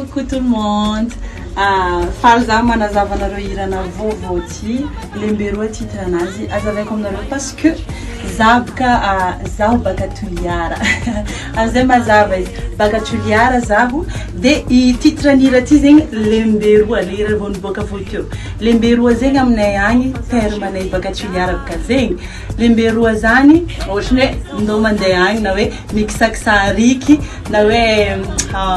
Coucou tout le monde. Falza manazavana roirana vovoti lemberoa titranazy azavako aminareo parce que zabka zaho bakatoliara amizay mazava izy bakatoliara zaho de I titranira ty zegny lemberoa lera vao niboaka avy teo lemberoa zegny aminay agny termanay bakatoliara baka zegny lemberoa zany ohatrany hoe ndao mandeha agny na hoe mikisakisariky na hoe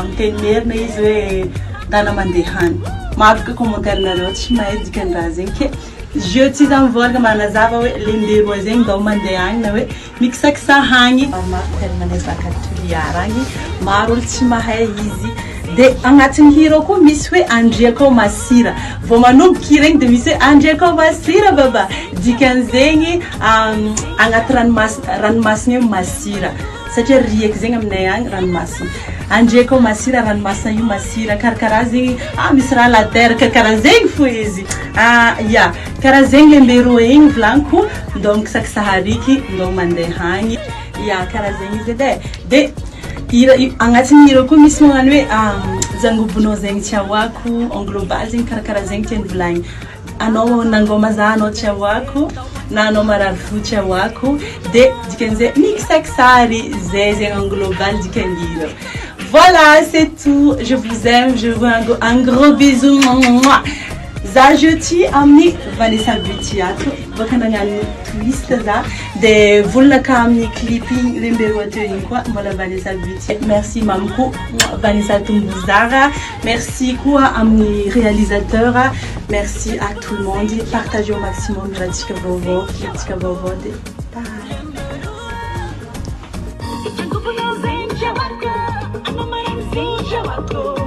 miteny merina izy hoe dana mandehany mafika commentaire nareo tsy mahay dikandraha zegny ke je ty zany mivolagna manazava hoe lemberoa zegny ndao mandeha agny na hoe mikisakisahagny maro termanay bakatoliara agny maro olo tsy mahay izy de agnatin'ny hira koa misy hoe andriako masira vao manomboka hira igny de misy hoe andriako masira baba dikan'zegny agnaty ranomasina io masira satria riaky zegny aminay agny ranomasina andriako masira ranomasina io masira karakaraha zegny misy raha la terre karakaraha zegny fo izy ya karaha zegny lemberoa igny volagniko ndao mikisakisahariky ndao mandeha agny ya karaha zegny izy de agnatin'ny hira koa misy magnano hoe zangobonao zegny tsy ahoako en global zegny karakaraha zegny tiany volagny anao nangoma za anao tsy ahoako na anao marary fo tsy ahoako de dikan'izay mikisakisary zay zegny en global dikan'hira. Voilà, c'est tout. Je vous aime. Je vous un gros bisou. Za jeudi amni Vanessa Butiato. Bakanangani twist za. De volnaka amni clipping lemberoa teo quoi. Voilà Vanessa Butiato. Merci mamko Vanessa Tumbuzara. Merci quoi amni réalisateur. Merci à tout le monde. Partagez au maximum Radika Vovo. Radika Vovo. Bye. I'm a man,